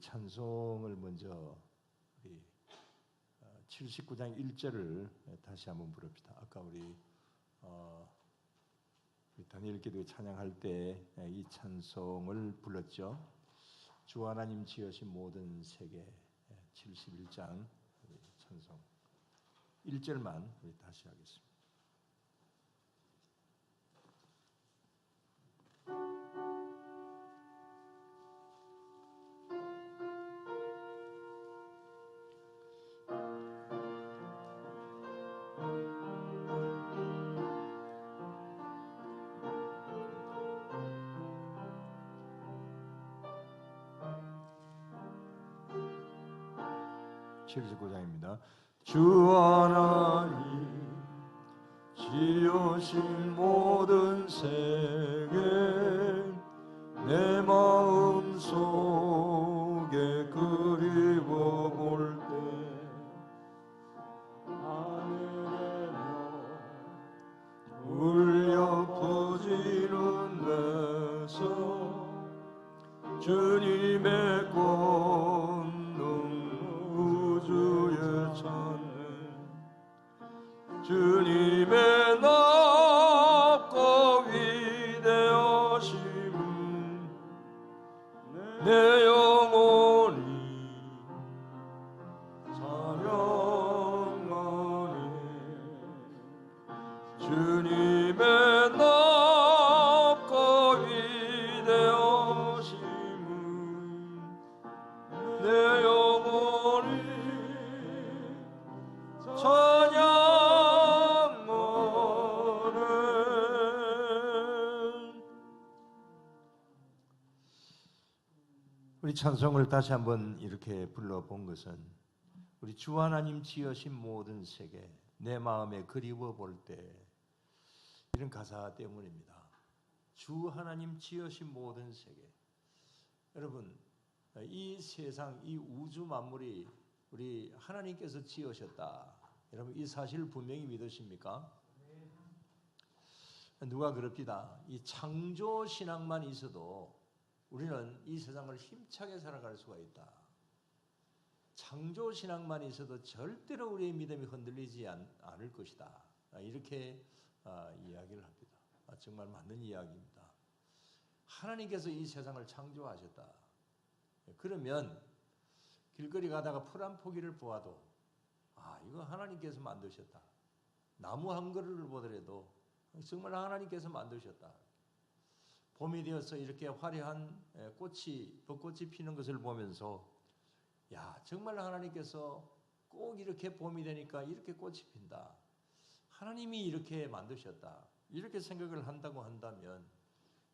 찬송을 먼저 우리 79장 1절을 다시 한번 부릅시다. 아까 우리 다니엘 기도에 찬양할 때 이 찬송을 불렀죠. 주 하나님 지으신 모든 세계 71장 찬송 1절만 우리 다시 하겠습니다. 주 하나님 지으신 모든 세계 내 마음 속에 그리워 볼 때 하늘의 별 울려 퍼지는 데서 주님의 권능 우주에 찾네 주님의 높고 위대하심은 내 영혼이 찬양하네 주님의 높고 위대하심은 내 영혼이 찬양하네. 우리 찬송을 다시 한번 이렇게 불러본 것은 우리 주 하나님 지으신 모든 세계 내 마음에 그리워 볼 때 이런 가사 때문입니다. 주 하나님 지으신 모든 세계. 여러분 이 세상 이 우주 만물이 우리 하나님께서 지으셨다. 여러분 이 사실을 분명히 믿으십니까? 누가 그럽니다. 이 창조 신앙만 있어도 우리는 이 세상을 힘차게 살아갈 수가 있다. 창조 신앙만 있어도 절대로 우리의 믿음이 흔들리지 않을 것이다. 이렇게 이야기를 합니다. 정말 맞는 이야기입니다. 하나님께서 이 세상을 창조하셨다. 그러면 길거리 가다가 풀 한 포기를 보아도 이거 하나님께서 만드셨다. 나무 한 그루를 보더라도 정말 하나님께서 만드셨다. 봄이 되어서 이렇게 화려한 벚꽃이 피는 것을 보면서 정말 하나님께서 꼭 이렇게 봄이 되니까 이렇게 꽃이 핀다. 하나님이 이렇게 만드셨다. 이렇게 생각을 한다고 한다면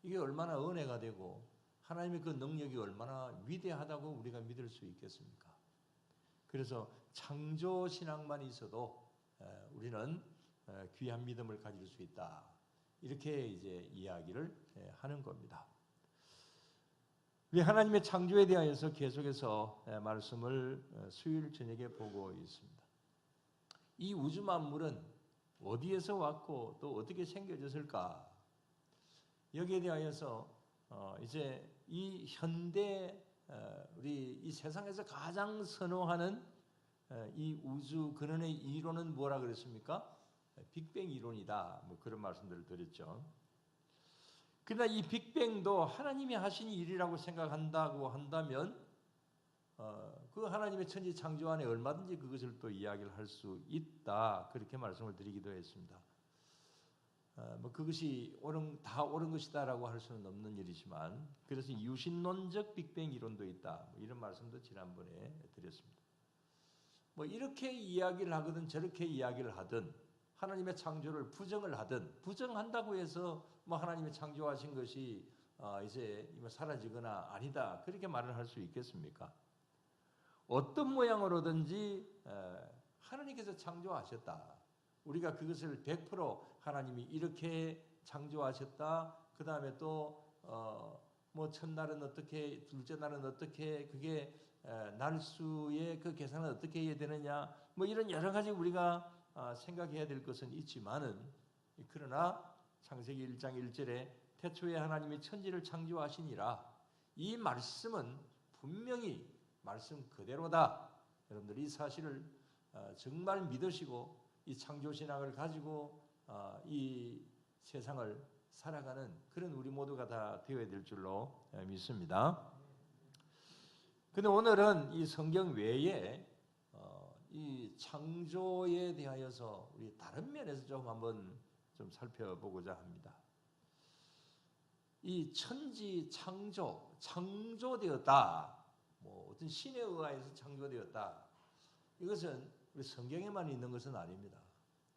이게 얼마나 은혜가 되고 하나님의 그 능력이 얼마나 위대하다고 우리가 믿을 수 있겠습니까? 그래서 창조 신앙만 있어도 우리는 귀한 믿음을 가질 수 있다. 이렇게 이제 이야기를 하는 겁니다. 우리 하나님의 창조에 대하여서 계속해서 말씀을 수요일 저녁에 보고 있습니다. 이 우주 만물은 어디에서 왔고 또 어떻게 생겨졌을까? 여기에 대하여서 이제 이 현대 우리 이 세상에서 가장 선호하는 이 우주 근원의 이론은 뭐라 그랬습니까? 빅뱅 이론이다. 그런 말씀들을 드렸죠. 그러나 이 빅뱅도 하나님이 하신 일이라고 생각한다고 한다면 그 하나님의 천지 창조 안에 얼마든지 그것을 또 이야기를 할 수 있다. 그렇게 말씀을 드리기도 했습니다. 그것이 다 옳은 것이다라고 할 수는 없는 일이지만 그래서 유신론적 빅뱅 이론도 있다. 이런 말씀도 지난번에 드렸습니다. 이렇게 이야기를 하거든 저렇게 이야기를 하든 하나님의 창조를 부정을 하든 부정한다고 해서 하나님의 창조하신 것이 이제 사라지거나 아니다 그렇게 말을 할 수 있겠습니까? 어떤 모양으로든지 하나님께서 창조하셨다. 우리가 그것을 100% 하나님이 이렇게 창조하셨다. 그 다음에 또 첫날은 어떻게, 둘째 날은 어떻게, 그게 날수의 그 계산은 어떻게 해야 되느냐, 이런 여러 가지 우리가 생각해야 될 것은 있지만은 그러나 창세기 1장 1절에 태초에 하나님이 천지를 창조하시니라 이 말씀은 분명히 말씀 그대로다. 여러분들 이 사실을 정말 믿으시고 이 창조신앙을 가지고 이 세상을 살아가는 그런 우리 모두가 다 되어야 될 줄로 믿습니다. 근데 오늘은 이 성경 외에 이 창조에 대하여서 우리 다른 면에서 좀 한번 좀 살펴보고자 합니다. 이 천지 창조되었다. 뭐 어떤 신에 의해서 창조되었다. 이것은 우리 성경에만 있는 것은 아닙니다.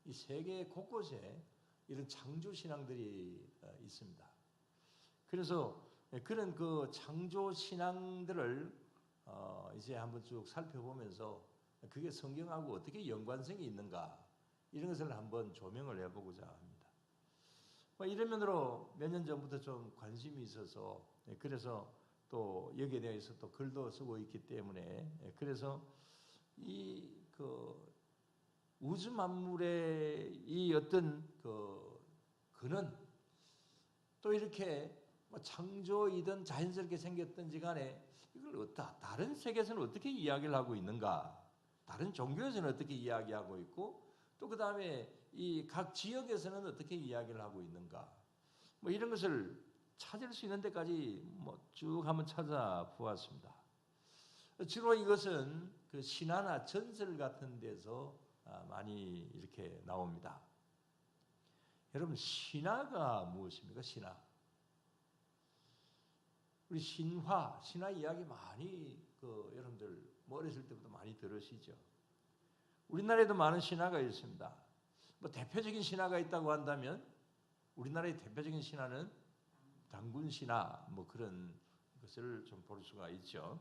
이 세계 곳곳에 이런 창조 신앙들이 있습니다. 그래서 그런 그 창조 신앙들을 이제 한번 쭉 살펴보면서 그게 성경하고 어떻게 연관성이 있는가 이런 것을 한번 조명을 해보고자 합니다. 이런 면으로 몇 년 전부터 좀 관심이 있어서 그래서 또 여기에 대해서 또 글도 쓰고 있기 때문에 그래서 이 그 우주 만물의 이 어떤 그 근원 또 이렇게 창조이든 자연스럽게 생겼든지 간에 이걸 다른 세계에서는 어떻게 이야기를 하고 있는가, 다른 종교에서는 어떻게 이야기하고 있고 또 그 다음에 이 각 지역에서는 어떻게 이야기를 하고 있는가 뭐 이런 것을 찾을 수 있는 데까지 쭉 한번 찾아보았습니다. 주로 이것은 그 신화나 전설 같은 데서 많이 이렇게 나옵니다. 여러분 신화가 무엇입니까? 신화. 우리 신화 이야기 많이 여러분들 어렸을 때부터 많이 들으시죠. 우리나라에도 많은 신화가 있습니다. 대표적인 신화가 있다고 한다면 우리나라의 대표적인 신화는 단군 신화 그런 것을 좀 볼 수가 있죠.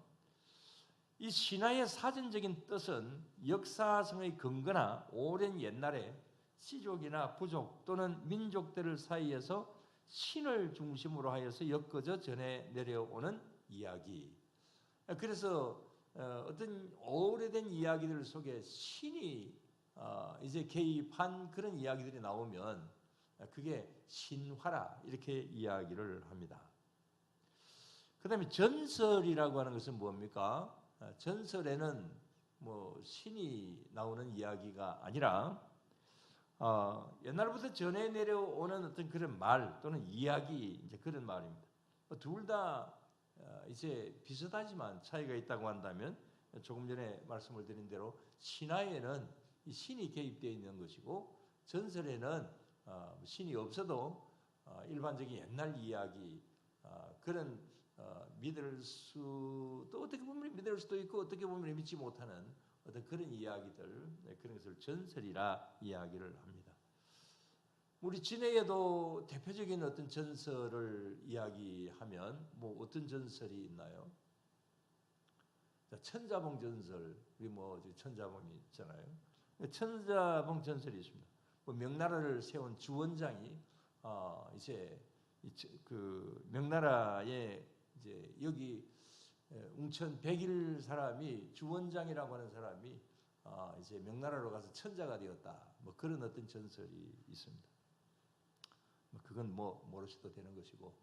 이 신화의 사전적인 뜻은 역사성의 근거나 오랜 옛날에 시족이나 부족 또는 민족들 사이에서 신을 중심으로 하여서 엮어져 전해 내려오는 이야기. 그래서 어떤 오래된 이야기들 속에 신이 이제 개입한 그런 이야기들이 나오면 그게 신화라 이렇게 이야기를 합니다. 그 다음에 전설이라고 하는 것은 뭡니까? 전설에는 신이 나오는 이야기가 아니라 옛날부터 전해 내려오는 어떤 그런 말 또는 이야기 이제 그런 말입니다. 둘 다 이제 비슷하지만 차이가 있다고 한다면 조금 전에 말씀을 드린 대로 신화에는 신이 개입되어 있는 것이고 전설에는 신이 없어도 일반적인 옛날 이야기 그런 믿을 수도 어떻게 보면 믿을 수도 있고 어떻게 보면 믿지 못하는 어떤 그런 이야기들 그런 것을 전설이라 이야기를 합니다. 우리 진해에도 대표적인 어떤 전설을 이야기하면 어떤 전설이 있나요? 천자봉 전설 우리 천자봉이 있잖아요. 천자봉 전설이 있습니다. 명나라를 세운 주원장이 이제 그 명나라에 이제 여기 웅천 백일 사람이 주원장이라고 하는 사람이 이제 명나라로 가서 천자가 되었다. 그런 어떤 전설이 있습니다. 그건 모르셔도 되는 것이고.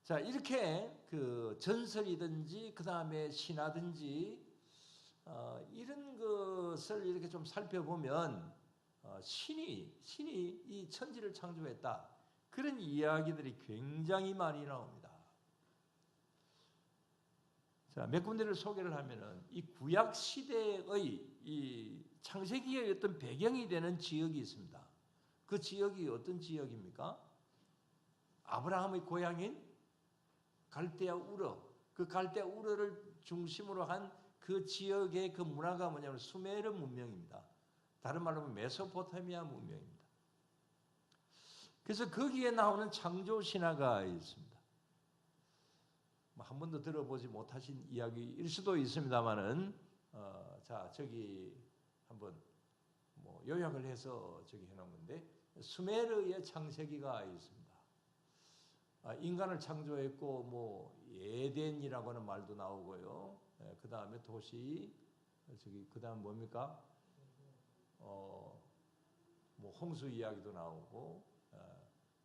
자, 이렇게 그 전설이든지 그 다음에 신화든지 이런 것을 이렇게 좀 살펴보면 신이 이 천지를 창조했다. 그런 이야기들이 굉장히 많이 나옵니다. 자, 몇 군데를 소개를 하면은 이 구약 시대의 이 창세기의 어떤 배경이 되는 지역이 있습니다. 그 지역이 어떤 지역입니까? 아브라함의 고향인 갈대아 우르. 그 갈대아 우르를 중심으로 한 그 지역의 그 문화가 뭐냐면 수메르 문명입니다. 다른 말로 하면 메소포타미아 문명입니다. 그래서 거기에 나오는 창조 신화가 있습니다. 한 번도 들어보지 못하신 이야기일 수도 있습니다만은 자 저기 한번 요약을 해서 저기 해놓은 건데 수메르의 창세기가 있습니다. 인간을 창조했고 에덴이라고 하는 말도 나오고요. 그 다음에 도시 저기 그 다음 뭡니까? 홍수 이야기도 나오고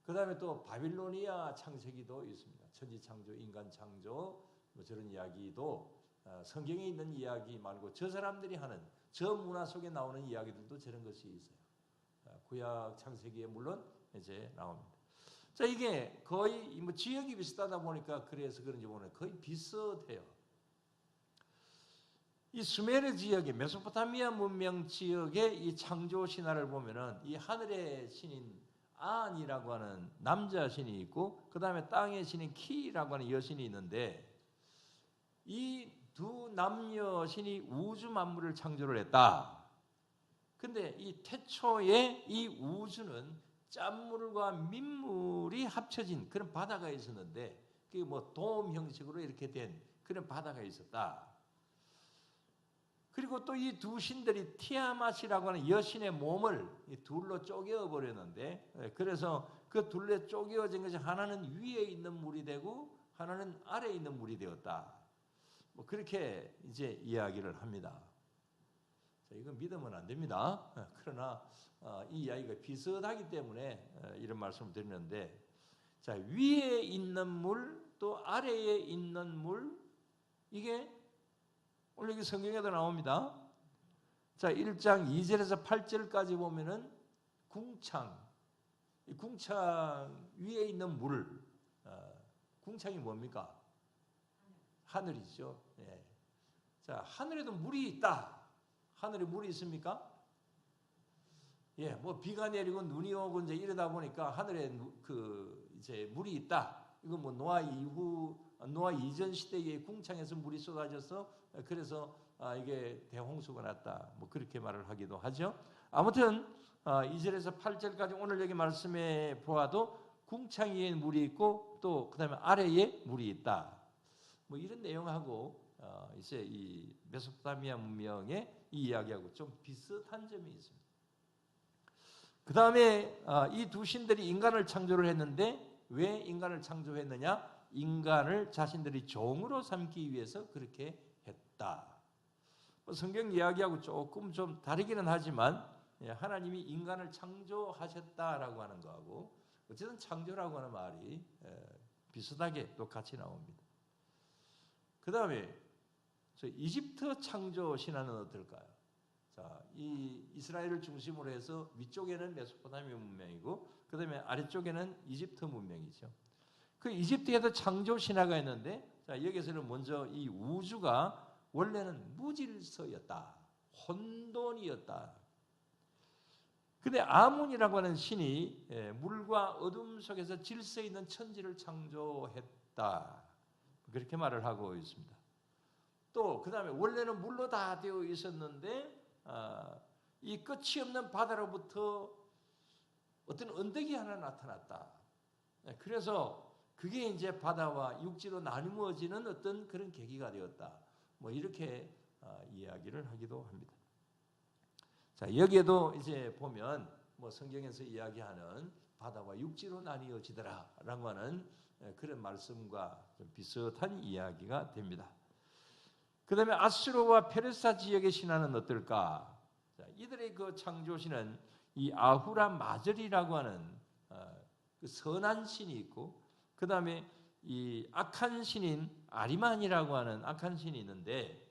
그 다음에 또 바빌로니아 창세기도 있습니다. 천지 창조, 인간 창조, 뭐 저런 이야기도 성경에 있는 이야기 말고 저 사람들이 하는 저 문화 속에 나오는 이야기들도 저런 것이 있어요. 구약 창세기에 물론 이제 나옵니다. 자, 이게 거의 뭐 지역이 비슷하다 보니까 그래서 그런지 모르겠는데 거의 비슷해요. 이 수메르 지역의 메소포타미아 문명 지역의 이 창조 신화를 보면은 이 하늘의 신인 안이라고 하는 남자 신이 있고 그 다음에 땅의 신인 키라고 하는 여신이 있는데 이 두 남녀 신이 우주 만물을 창조를 했다. 근데 이 태초에 이 우주는 짠물과 민물이 합쳐진 그런 바다가 있었는데 그게 뭐 돔 형식으로 이렇게 된 그런 바다가 있었다. 그리고 또 이 두 신들이 티아맛이라고 하는 여신의 몸을 둘로 쪼개어 버렸는데 그래서 그 둘로 쪼개어진 것이 하나는 위에 있는 물이 되고 하나는 아래에 있는 물이 되었다. 뭐 그렇게 이제 이야기를 합니다. 자, 이건 믿으면 안 됩니다. 그러나 이 이야기가 비슷하기 때문에 이런 말씀을 드리는데 자, 위에 있는 물 또 아래에 있는 물 이게 오늘 여기 성경에도 나옵니다. 자, 1장 2절에서 8절까지 보면은 궁창, 이 궁창 위에 있는 물, 궁창이 뭡니까? 하늘이죠. 예. 자, 하늘에도 물이 있다. 하늘에 물이 있습니까? 예, 뭐 비가 내리고 눈이 오고 이제 이러다 보니까 하늘에 이제 물이 있다. 이건 뭐 노아 이전 시대의 궁창에서 물이 쏟아져서 그래서 이게 대홍수가 났다. 뭐 그렇게 말을 하기도 하죠. 아무튼 2절에서 8절까지 오늘 여기 말씀에 보아도 궁창 위에 물이 있고 또 그다음에 아래에 물이 있다. 뭐 이런 내용하고 이제 이 메소포타미아 문명의 이 이야기하고 좀 비슷한 점이 있습니다. 그 다음에 이 두 신들이 인간을 창조를 했는데 왜 인간을 창조했느냐? 인간을 자신들이 종으로 삼기 위해서 그렇게 했다. 성경 이야기하고 조금 좀 다르기는 하지만 하나님이 인간을 창조하셨다라고 하는 거하고 어쨌든 창조라고 하는 말이 비슷하게 또 같이 나옵니다. 그 다음에 이집트 창조 신화는 어떨까요? 자, 이 이스라엘을 중심으로 해서 위쪽에는 메소포타미아 문명이고 그 다음에 아래쪽에는 이집트 문명이죠. 그 이집트에도 창조 신화가 있는데 자, 여기서는 먼저 이 우주가 원래는 무질서였다. 혼돈이었다. 근데 아문이라고 하는 신이 물과 어둠 속에서 질서 있는 천지를 창조했다. 그렇게 말을 하고 있습니다. 또 그 다음에 원래는 물로 다 되어 있었는데 이 끝이 없는 바다로부터 어떤 언덕이 하나 나타났다. 그래서 그게 이제 바다와 육지로 나누어지는 어떤 그런 계기가 되었다. 뭐 이렇게 이야기를 하기도 합니다. 자, 여기에도 이제 보면 뭐 성경에서 이야기하는 바다와 육지로 나뉘어지더라라고 하는 그런 말씀과 좀 비슷한 이야기가 됩니다. 그 다음에 아수르와 페르사 지역의 신화는 어떨까? 자, 이들의 그 창조신은 이 아후라 마절이라고 하는 그 선한 신이 있고 그 다음에 이 악한 신인 아리만이라고 하는 악한 신이 있는데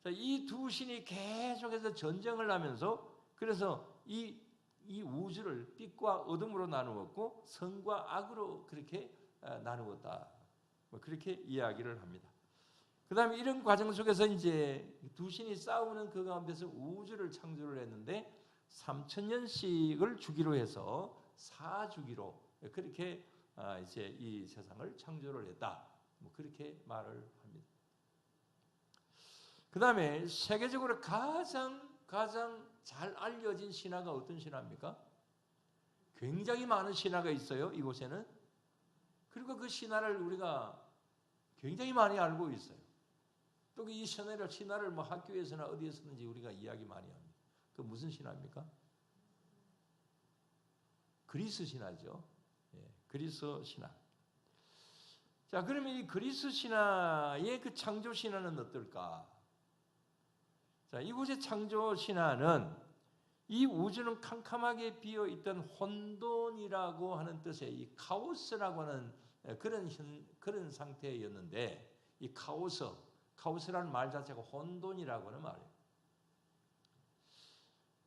이 두 신이 계속해서 전쟁을 하면서 그래서 이 우주를 빛과 어둠으로 나누었고 선과 악으로 그렇게 나누었다. 뭐 그렇게 이야기를 합니다. 그 다음에 이런 과정 속에서 이제 두 신이 싸우는 그 가운데서 우주를 창조를 했는데 3000년씩을 주기로 해서 4주기로 그렇게 이제 이 세상을 창조를 했다. 뭐 그렇게 말을 합니다. 그 다음에 세계적으로 가장 잘 알려진 신화가 어떤 신화입니까? 굉장히 많은 신화가 있어요. 이곳에는. 그리고 그 신화를 우리가 굉장히 많이 알고 있어요. 또 이 신화를 뭐 학교에서나 어디에서든지 우리가 이야기 많이 합니다. 그 무슨 신화입니까? 그리스 신화죠. 예, 그리스 신화. 자, 그러면 이 그리스 신화의 그 창조 신화는 어떨까? 자, 이곳의 창조 신화는 이 우주는 캄캄하게 비어 있던 혼돈이라고 하는 뜻의 이 카오스라고 하는 그런 상태였는데 이 카오스라는 말 자체가 혼돈이라고 하는 말이에요.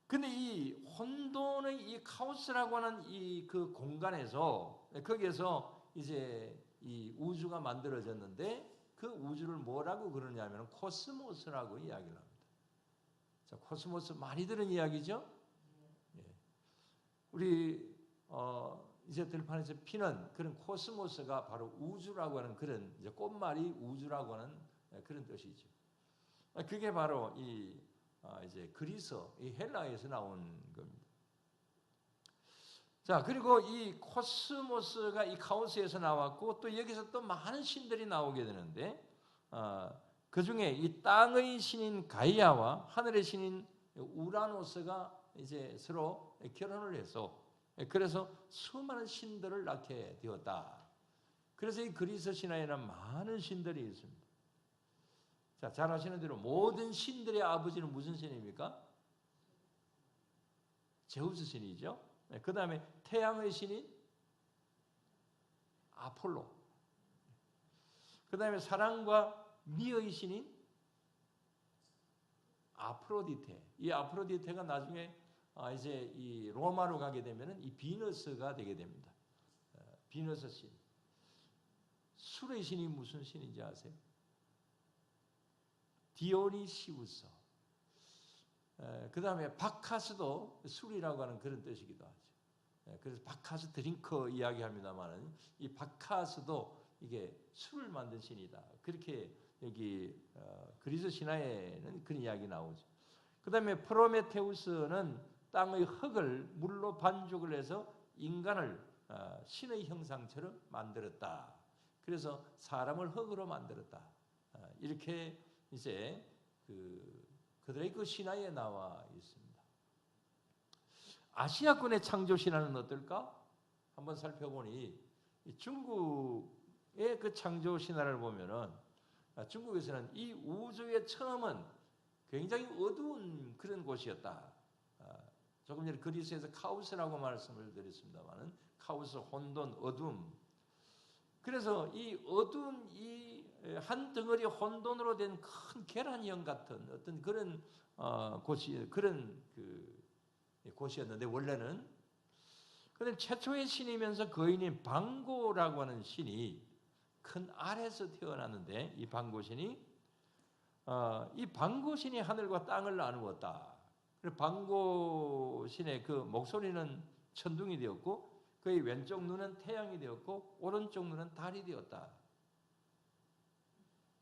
근데 이 혼돈의 이 카오스라고 하는 이 그 공간에서 거기에서 이제 이 우주가 만들어졌는데 그 우주를 뭐라고 그러냐면 코스모스라고 이야기를 합니다. 자, 코스모스 많이 들은 이야기죠? 예. 우리 이제 들판에서 피는 그런 코스모스가 바로 우주라고 하는 그런 이제 꽃말이 우주라고 하는 그런 뜻이죠. 그게 바로 이 이제 그리스, 이 헬라에서 나온 겁니다. 자, 그리고 이 코스모스가 이 카오스에서 나왔고 또 여기서 또 많은 신들이 나오게 되는데 그 중에 이 땅의 신인 가이아와 하늘의 신인 우라노스가 이제 서로 결혼을 해서 그래서 수많은 신들을 낳게 되었다. 그래서 이 그리스 신화에는 많은 신들이 있습니다. 자, 잘 아시는 대로 모든 신들의 아버지는 무슨 신입니까? 제우스 신이죠. 그 다음에 태양의 신인 아폴로. 그 다음에 사랑과 미의 신인 아프로디테. 이 아프로디테가 나중에 이제 이 로마로 가게 되면은 이 비너스가 되게 됩니다. 비너스 신. 술의 신이 무슨 신인지 아세요? 디오니시우스. 그 다음에 바카스도 술이라고 하는 그런 뜻이기도 하죠. 그래서 바카스 드링크 이야기합니다만은 이 바카스도 이게 술을 만든 신이다. 그렇게 여기 그리스 신화에는 그런 이야기 나오죠. 그 다음에 프로메테우스는 땅의 흙을 물로 반죽을 해서 인간을 신의 형상처럼 만들었다. 그래서 사람을 흙으로 만들었다. 이렇게 이제 그들의 그 신화에 나와 있습니다. 아시아권의 창조 신화는 어떨까? 한번 살펴보니 중국의 그 창조 신화를 보면은 중국에서는 이 우주의 처음은 굉장히 어두운 그런 곳이었다. 조금 전에 그리스에서 카오스라고 말씀을 드렸습니다만은 카오스, 혼돈, 어둠. 그래서 이 어두운 이 한 덩어리 혼돈으로 된 큰 계란형 같은 어떤 그런 그런 곳이었는데 원래는. 그런데 최초의 신이면서 거인인 방고라고 하는 신이 큰 알에서 태어났는데 이 방고신이 이 방고신이 하늘과 땅을 나누었다. 방고신의 그 목소리는 천둥이 되었고 그의 왼쪽 눈은 태양이 되었고 오른쪽 눈은 달이 되었다.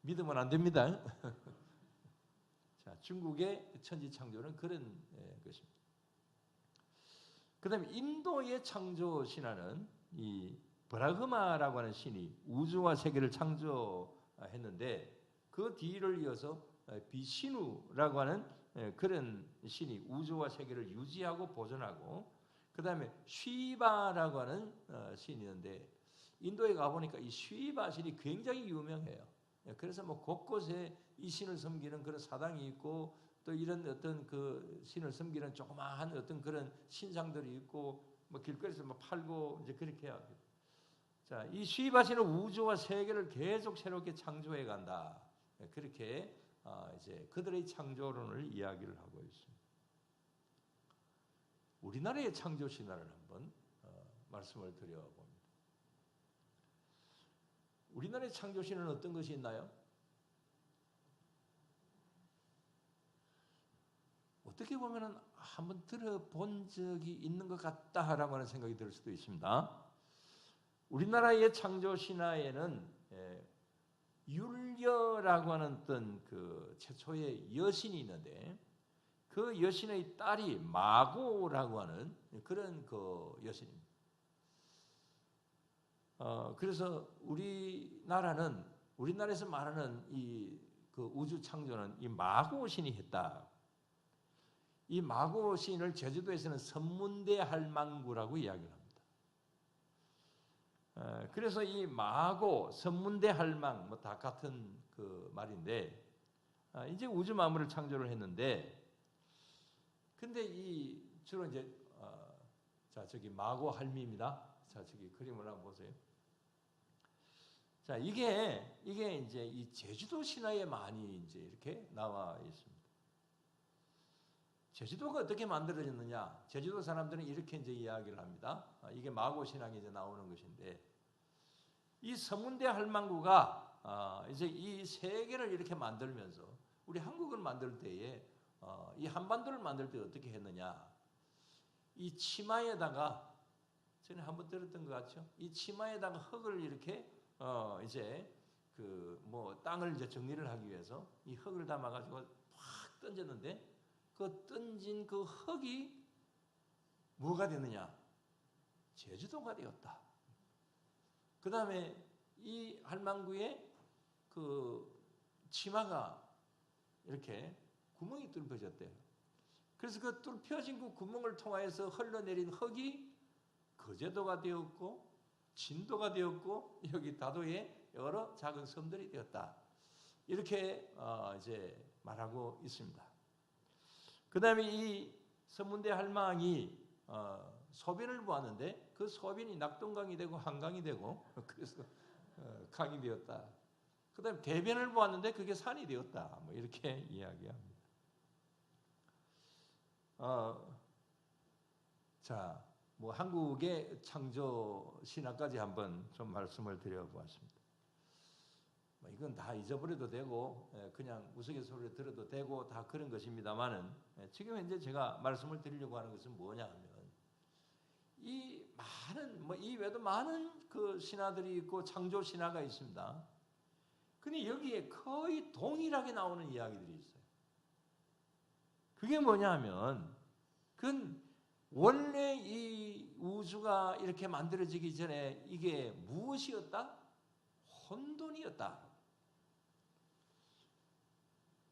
믿으면 안 됩니다. 자, 중국의 천지 창조는 그런 것입니다. 그다음에 인도의 창조 신화는 이 브라흐마라고 하는 신이 우주와 세계를 창조했는데 그 뒤를 이어서 비시누라고 하는 그런 신이 우주와 세계를 유지하고 보존하고 그 다음에 쉬바라고 하는 신이 있는데 인도에 가보니까 이 쉬바 신이 굉장히 유명해요. 그래서 뭐 곳곳에 이 신을 섬기는 그런 사당이 있고 또 이런 어떤 그 신을 섬기는 조그마한 어떤 그런 신상들이 있고 뭐 길거리에서 뭐 팔고 이제 그렇게 합니다. 자, 이 쉬바 신은 우주와 세계를 계속 새롭게 창조해 간다. 그렇게 이제 그들의 창조론을 이야기를 하고 있습니다. 우리나라의 창조 신화를 한번 말씀을 드려봅니다. 우리나라의 창조 신화는 어떤 것이 있나요? 어떻게 보면은 한번 들어본 적이 있는 것 같다라고 하는 생각이 들 수도 있습니다. 우리나라의 창조 신화에는 율려라고 하는 어떤 그 최초의 여신이 있는데 그 여신의 딸이 마고라고 하는 그런 그 여신입니다. 그래서 우리나라에서 말하는 이 그 우주 창조는 이 마고 신이 했다. 이 마고 신을 제주도에서는 선문대 할망구라고 이야기를 합니다. 그래서 이 마고, 선문대 할망 뭐 다 같은 그 말인데 이제 우주 만물을 창조를 했는데 근데 이 주로 이제 자 저기 마고 할미입니다. 자 저기 그림을 한번 보세요. 자, 이게 이제 이 제주도 신화에 많이 이제 이렇게 나와 있습니다. 제주도가 어떻게 만들어졌느냐? 제주도 사람들은 이렇게 이제 이야기를 합니다. 이게 마고 신앙에 이제 나오는 것인데, 이 서문대 할망구가 이제 이 세계를 이렇게 만들면서 우리 한국을 만들 때에 이 한반도를 만들 때 어떻게 했느냐? 이 치마에다가 전에 한번 들었던 것 같죠? 이 치마에다가 흙을 이렇게 이제 그 뭐 땅을 이제 정리를 하기 위해서 이 흙을 담아가지고 확 던졌는데 그 던진 그 흙이 뭐가 되느냐? 제주도가 되었다. 그 다음에 이 할망구에 그 치마가 이렇게 구멍이 뚫혀졌대요. 그래서 그 뚫혀진 그 구멍을 통하여서 흘러내린 흙이 거제도가 되었고 진도가 되었고 여기 다도에 여러 작은 섬들이 되었다. 이렇게 이제 말하고 있습니다. 그 다음에 이 서문대 할망이 소변을 보았는데 그 소변이 낙동강이 되고 한강이 되고 그래서 강이 되었다. 그 다음에 대변을 보았는데 그게 산이 되었다. 뭐 이렇게 이야기합니다. 자, 뭐 한국의 창조 신화까지 한번 좀 말씀을 드려보았습니다. 뭐 이건 다 잊어버려도 되고 그냥 우스갯소리로 들어도 되고 다 그런 것입니다만은 지금 현재 제가 말씀을 드리려고 하는 것은 뭐냐 하면 이 많은 뭐 이 외에도 많은 그 신화들이 있고 창조 신화가 있습니다. 근데 여기에 거의 동일하게 나오는 이야기들이 있어요. 그게 뭐냐면 그건 원래 이 우주가 이렇게 만들어지기 전에 이게 무엇이었다? 혼돈이었다.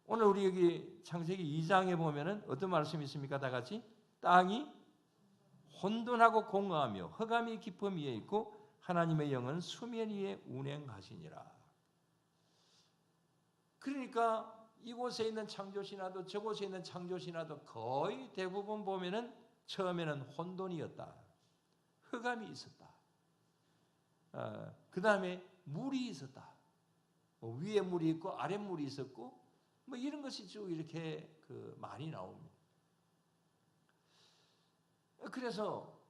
오늘 우리 여기 창세기 2장에 보면은 어떤 말씀이 있습니까? 다 같이 땅이 혼돈하고 공허하며 흑암이 깊음 위에 있고 하나님의 영은 수면 위에 운행하시니라. 그러니까 이곳에 있는 창조신화도 저곳에 있는 창조신화도 거의 대부분 보면은 처음에는 혼돈이었다. 흑암이 있었다. 그 다음에 물이 있었다. 위에 물이 있고 아래 물이 있었고 뭐 이런 것이 쭉 이렇게 그 많이 나옵니다. 그래서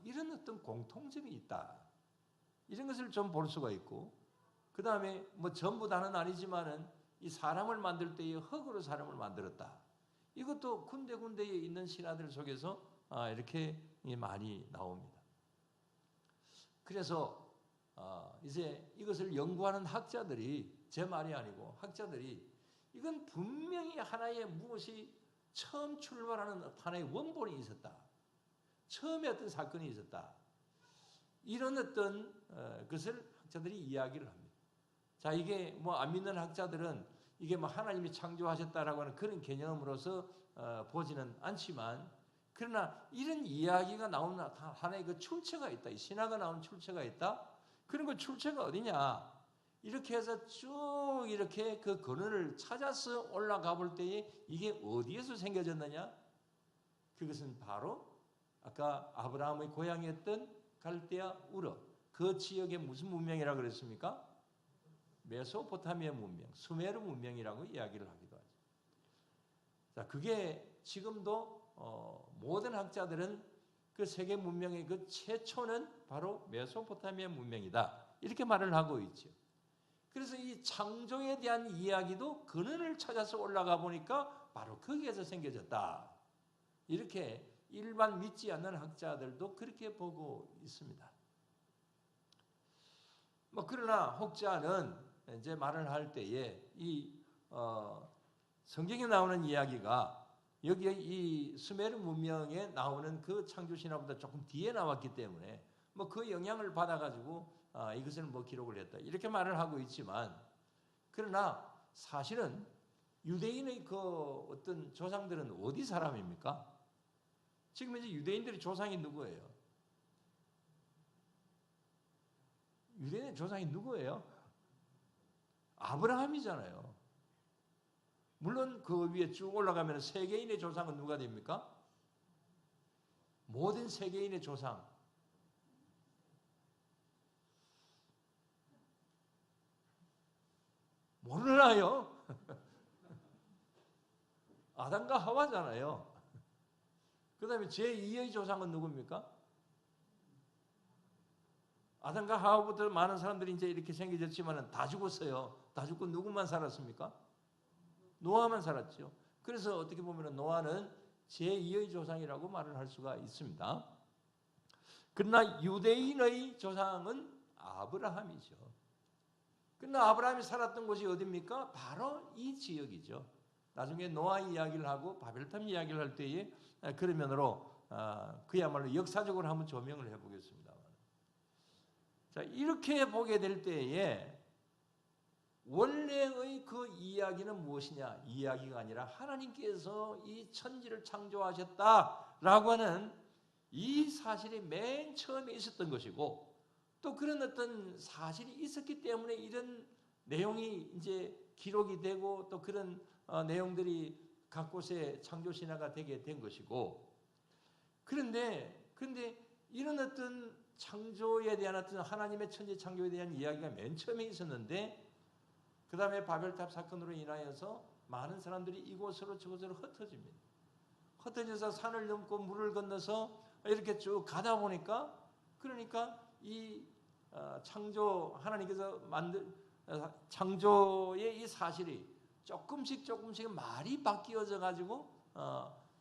이런 어떤 공통점이 있다. 이런 것을 좀 볼 수가 있고 그 다음에 뭐 전부 다는 아니지만은 이 사람을 만들 때에 흙으로 사람을 만들었다. 이것도 군데군데에 있는 신화들 속에서 이렇게 많이 나옵니다. 그래서 이제 이것을 연구하는 학자들이 제 말이 아니고 학자들이 이건 분명히 하나의 무엇이 처음 출발하는 하나의 원본이 있었다. 처음에 어떤 사건이 있었다. 이런 어떤 것을 학자들이 이야기를 합니다. 자, 이게 뭐 안 믿는 학자들은 이게 뭐 하나님이 창조하셨다라고 하는 그런 개념으로서 보지는 않지만 그러나 이런 이야기가 나오는 하나의 그 출처가 있다. 이 신화가 나온 출처가 있다. 그런 그 출처가 어디냐? 이렇게 해서 쭉 이렇게 그 근원을 찾아서 올라가 볼 때에 이게 어디에서 생겨졌느냐? 그것은 바로 아까 아브라함의 고향이었던 갈대아 우르 그 지역의 무슨 문명이라고 그랬습니까? 메소포타미아 문명, 수메르 문명이라고 이야기를 하기도 하죠. 자, 그게 지금도 모든 학자들은 그 세계 문명의 그 최초는 바로 메소포타미아 문명이다. 이렇게 말을 하고 있죠. 그래서 이 창조에 대한 이야기도 근원을 찾아서 올라가 보니까 바로 거기에서 생겨졌다. 이렇게 일반 믿지 않는 학자들도 그렇게 보고 있습니다. 뭐 그러나 혹자는 이제 말을 할 때에 이 성경에 나오는 이야기가 여기에 이 수메르 문명에 나오는 그 창조 신화보다 조금 뒤에 나왔기 때문에 뭐 그 영향을 받아가지고 이것을 뭐 기록을 했다 이렇게 말을 하고 있지만 그러나 사실은 유대인의 그 어떤 조상들은 어디 사람입니까? 지금 이제 유대인들의 조상이 누구예요? 유대인의 조상이 누구예요? 아브라함이잖아요. 물론 그 위에 쭉 올라가면 세계인의 조상은 누가 됩니까? 모든 세계인의 조상. 모르나요? 아담과 하와잖아요. 그 다음에 제2의 조상은 누굽니까? 아담과 하와부터 많은 사람들이 이제 이렇게 생겨졌지만 다 죽었어요. 다 죽고 누구만 살았습니까? 노아만 살았죠. 그래서 어떻게 보면 노아는 제2의 조상이라고 말을 할 수가 있습니다. 그러나 유대인의 조상은 아브라함이죠. 그러나 아브라함이 살았던 곳이 어디입니까? 바로 이 지역이죠. 나중에 노아 이야기를 하고 바벨탑 이야기를 할 때에 그런 면으로 그야말로 역사적으로 한번 조명을 해보겠습니다. 자, 이렇게 보게 될 때에 원래의 그 이야기는 무엇이냐? 이야기가 아니라 하나님께서 이 천지를 창조하셨다라고 하는 이 사실이 맨 처음에 있었던 것이고, 또 그런 어떤 사실이 있었기 때문에 이런 내용이 이제 기록이 되고 또 그런 내용들이 각 곳에 창조 신화가 되게 된 것이고, 그런데 이런 어떤 창조에 대한 어떤 하나님의 천지 창조에 대한 이야기가 맨 처음에 있었는데, 그 다음에 바벨탑 사건으로 인하여서 많은 사람들이 이곳으로 저곳으로 흩어집니다. 흩어져서 산을 넘고 물을 건너서 이렇게 쭉 가다 보니까, 그러니까 이 창조, 하나님께서 만든 창조의 이 사실이 조금씩 말이 바뀌어져 가지고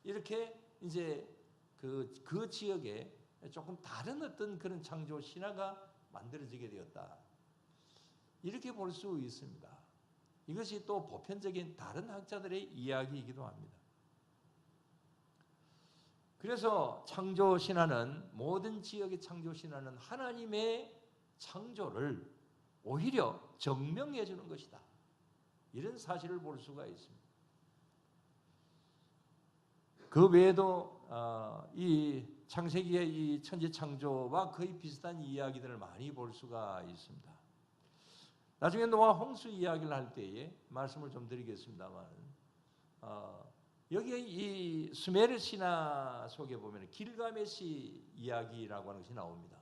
이렇게 이제 그 지역에 조금 다른 어떤 그런 창조 신화가 만들어지게 되었다. 이렇게 볼 수 있습니다. 이것이 또 보편적인 다른 학자들의 이야기이기도 합니다. 그래서 창조 신화는, 모든 지역의 창조 신화는 하나님의 창조를 오히려 증명해 주는 것이다. 이런 사실을 볼 수가 있습니다. 그 외에도 이 창세기의 이 천지 창조와 거의 비슷한 이야기들을 많이 볼 수가 있습니다. 나중에 노아 홍수 이야기를 할 때에 말씀을 좀 드리겠습니다만, 여기에 이 수메르 신화 속에 보면 길가메시 이야기라고 하는 것이 나옵니다.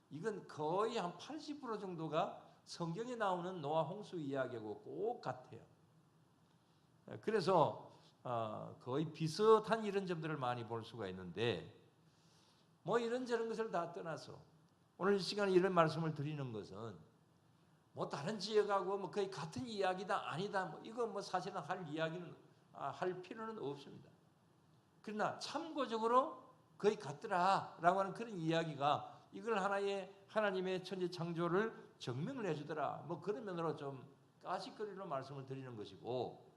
이건 거의 한 80% 정도가 성경에 나오는 노아 홍수 이야기하고 꼭 같아요. 그래서 거의 비슷한 이런 점들을 많이 볼 수가 있는데, 뭐 이런저런 것을 다 떠나서 오늘 이 시간에 이런 말씀을 드리는 것은 뭐 다른 지역하고 뭐 거의 같은 이야기다 아니다, 뭐 이거 뭐 사실은 할 필요는 없습니다. 그러나 참고적으로 거의 같더라라고 하는 그런 이야기가 이걸 하나의 하나님의 천지 창조를 증명을 해주더라, 뭐 그런 면으로 좀 까짓거리로 말씀을 드리는 것이고,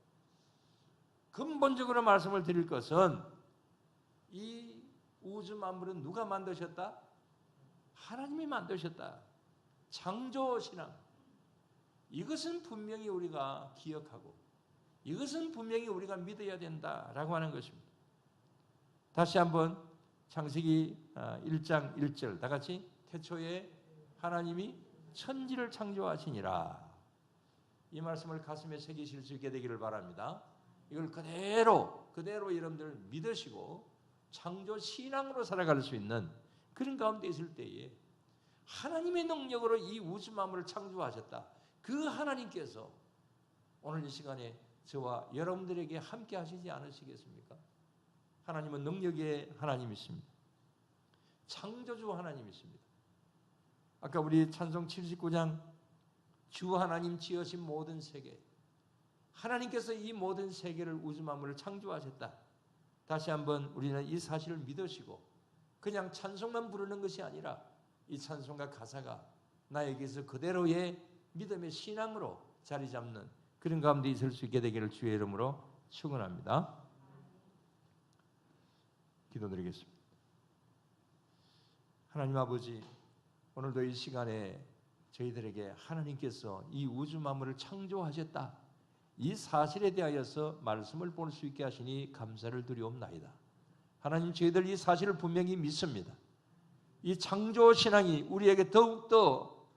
근본적으로 말씀을 드릴 것은 이 우주 만물은 누가 만드셨다? 하나님이 만드셨다. 창조 신앙. 이것은 분명히 우리가 기억하고, 이것은 분명히 우리가 믿어야 된다라고 하는 것입니다. 다시 한번 창세기 1장 1절 다 같이, 태초에 하나님이 천지를 창조하시니라. 이 말씀을 가슴에 새기실 수 있게 되기를 바랍니다. 이걸 그대로 여러분들 믿으시고 창조 신앙으로 살아갈 수 있는 그런 가운데 있을 때에 하나님의 능력으로 이 우주 만물을 창조하셨다. 그 하나님께서 오늘 이 시간에 저와 여러분들에게 함께 하시지 않으시겠습니까? 하나님은 능력의 하나님이십니다. 창조주 하나님이십니다. 아까 우리 찬송 79장 주 하나님 지으신 모든 세계, 하나님께서 이 모든 세계를, 우주 만물을 창조하셨다. 다시 한번 우리는 이 사실을 믿으시고 그냥 찬송만 부르는 것이 아니라 이 찬송과 가사가 나에게서 그대로의 믿음의 신앙으로 자리 잡는 그런 가운데 있을 수 있게 되기를 주의 이름으로 축원합니다. 기도드리겠습니다. 하나님 아버지, 오늘도 이 시간에 저희들에게 하나님께서 이 우주 만물을 창조하셨다, 이 사실에 대하여서 말씀을 볼 수 있게 하시니 감사를 드리옵나이다. 하나님, 저희들 이 사실을 분명히 믿습니다. 이 창조 신앙이 우리에게 더욱더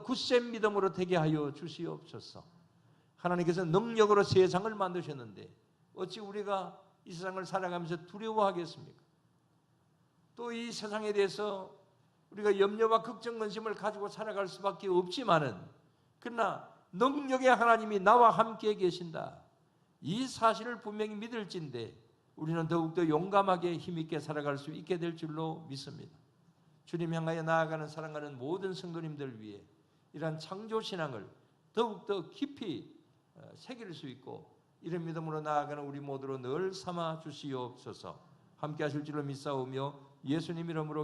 굳센 믿음으로 되게 하여 주시옵소서. 하나님께서 능력으로 세상을 만드셨는데 어찌 우리가 이 세상을 살아가면서 두려워하겠습니까? 또 이 세상에 대해서 우리가 염려와 걱정, 근심을 가지고 살아갈 수밖에 없지만은, 그러나 능력의 하나님이 나와 함께 계신다. 이 사실을 분명히 믿을진데 우리는 더욱더 용감하게 힘있게 살아갈 수 있게 될 줄로 믿습니다. 주님 향하여 나아가는 사랑하는 모든 성도님들 위해 이러한 창조신앙을 더욱더 깊이 새길 수 있고 이런 믿음으로 나아가는 우리 모두로 늘 삼아 주시옵소서. 함께 하실 줄로 믿사오며 예수님 이름으로